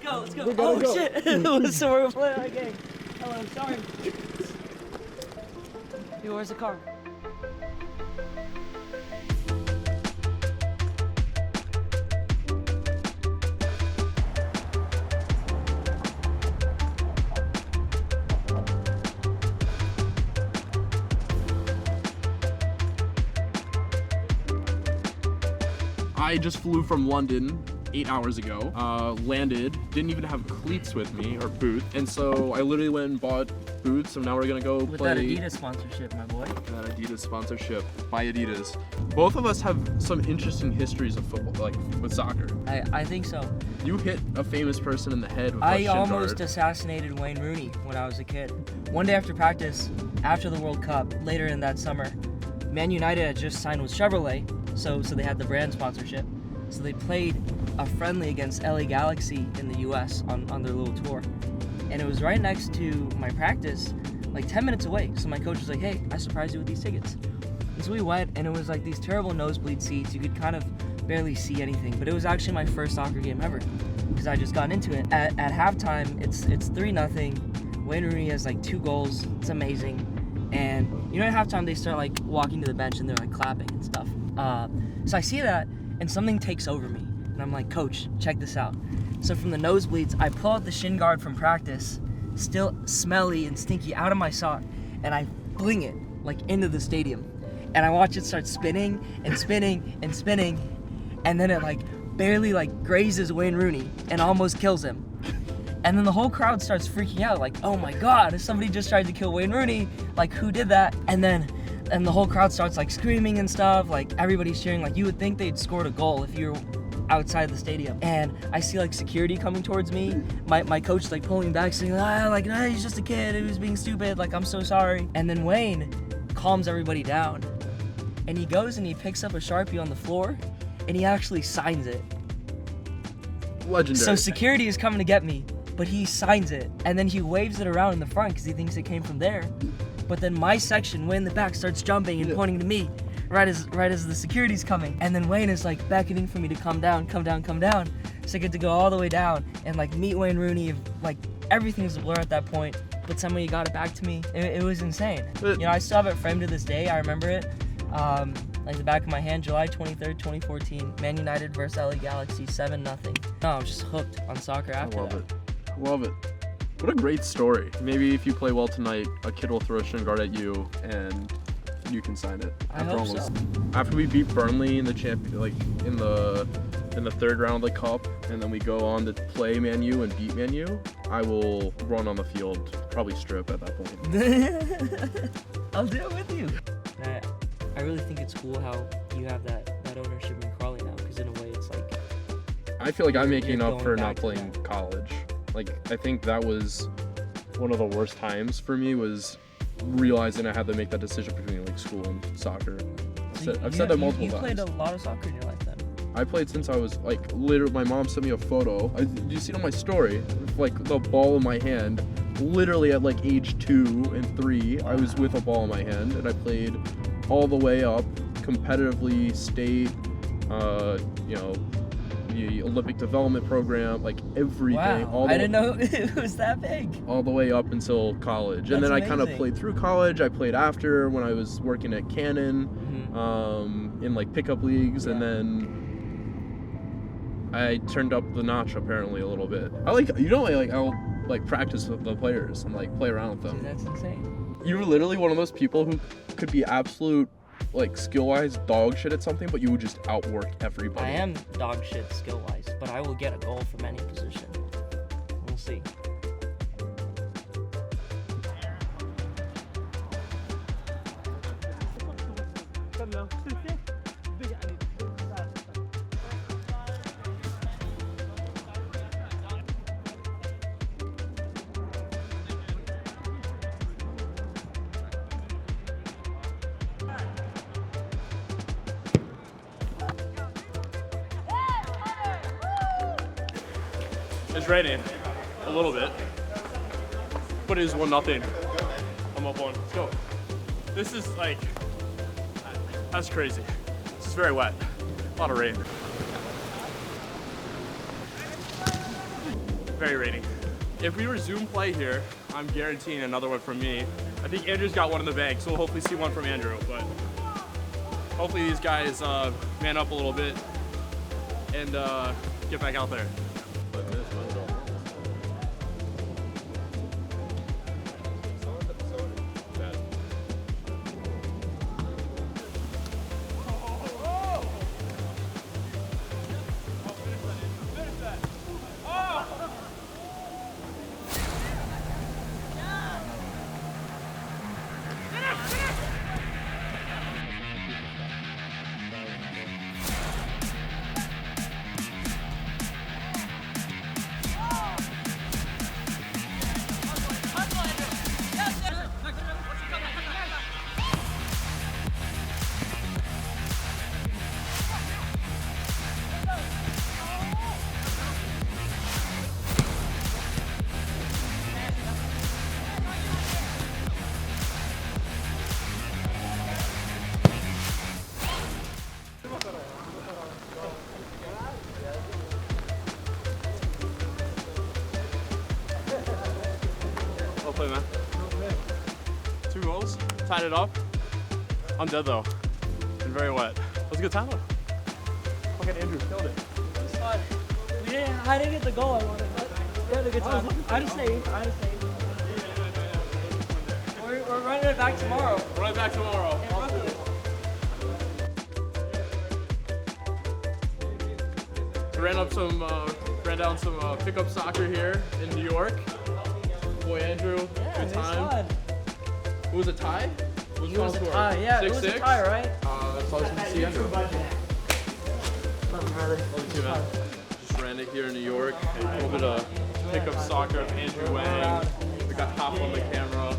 let's go, let's go. Oh go. Shit! So we're playing our game. Hello, sorry. Yo, where's the car? I just flew from London 8 hours ago, landed, didn't even have cleats with me, or boots, and so I literally went and bought boots, so now we're gonna go with play. With that Adidas sponsorship, my boy. That Adidas sponsorship by Adidas. Both of us have some interesting histories of football, like with soccer. I think so. You hit a famous person in the head with I almost assassinated Wayne Rooney when I was a kid. One day after practice, after the World Cup, later in that summer, Man United had just signed with Chevrolet, so they had the brand sponsorship. So they played a friendly against LA Galaxy in the US on their little tour. And it was right next to my practice, like 10 minutes away. So my coach was like, hey, I surprised you with these tickets. And so we went, and it was like these terrible nosebleed seats. You could kind of barely see anything, but it was actually my first soccer game ever because I just got into it. At halftime, it's 3-0. Wayne Rooney has like 2 goals. It's amazing. And you know, at halftime they start like walking to the bench and they're like clapping and stuff. So I see that and something takes over me, and I'm like, coach, check this out. So from the nosebleeds, I pull out the shin guard from practice, still smelly and stinky, out of my sock, and I fling it like into the stadium. And I watch it start spinning and spinning and spinning, and then it like barely like grazes Wayne Rooney and almost kills him. And then the whole crowd starts freaking out, like, oh my God, somebody just tried to kill Wayne Rooney. Like, who did that? And the whole crowd starts like screaming and stuff, like everybody's cheering. Like, you would think they'd scored a goal if you were outside the stadium. And I see like security coming towards me. My coach like pulling back, saying, nah, he's just a kid, he was being stupid, like, I'm so sorry. And then Wayne calms everybody down. And he goes and he picks up a Sharpie on the floor and he actually signs it. Legendary. So security is coming to get me, but he signs it. And then he waves it around in the front because he thinks it came from there. But then my section, way in the back, starts jumping and pointing to me right as the security's coming. And then Wayne is like beckoning for me to come down. So I get to go all the way down and like meet Wayne Rooney. Like, everything's a blur at that point, but somebody got it back to me. It was insane. You know, I still have it framed to this day. I remember it. Like the back of my hand, July 23rd, 2014, Man United versus LA Galaxy, 7-0. No, I was just hooked on soccer after that. I love it. What a great story. Maybe if you play well tonight, a kid will throw a shin guard at you and you can sign it. I hope so. After we beat Burnley in the in the third round of the cup, and then we go on to play Man U and beat Man U, I will run on the field, probably strip at that point. I'll do it with you. I really think it's cool how you have that ownership in Crawley now, because in a way it's like, I feel like I'm making up for not playing college. Like, I think that was one of the worst times for me, was realizing I had to make that decision between like school and soccer. I've said that multiple times. You played a lot of soccer in your life then. I played since I was like, literally, my mom sent me a photo. Did you see it on my story? Like the ball in my hand. Literally at like age 2 and 3, I was with a ball in my hand, and I played all the way up competitively, state, the Olympic development program, like everything. Wow, I didn't know it was that big. All the way up until college. That's and then amazing. I kind of played through college. I played after when I was working at Canon, in like pickup leagues, and then I turned up the notch apparently a little bit. I'll like practice with the players and like play around with them. Dude, that's insane. You were literally one of those people who could be absolute, like, skill-wise dog shit at something, but you would just outwork everybody. I am dog shit skill-wise, but I will get a goal from any position. We'll see. It's raining a little bit, but it is 1-0. I'm up 1. Let's go. This is like, that's crazy. This is very wet. A lot of rain. Very rainy. If we resume play here, I'm guaranteeing another one from me. I think Andrew's got one in the bank, so we'll hopefully see one from Andrew. But hopefully these guys man up a little bit and get back out there. Well played, man. 2 goals, tied it up. I'm dead though, and very wet. That was a good time though. Fucking Andrew killed it. It was fun. I didn't get the goal I wanted, but we had a good time. I had a save. We're running it back tomorrow. We're right back tomorrow. Ran down some pickup soccer here in New York. Boy, Andrew, good time. It was a tie? It was a tie, yeah. It was a tie, right? That's all I was going to see Andrew. Love you, brother. Love you too, man. Just ran it here in New York. A little bit of pickup soccer of Andrew Wang. We got Hop on the camera.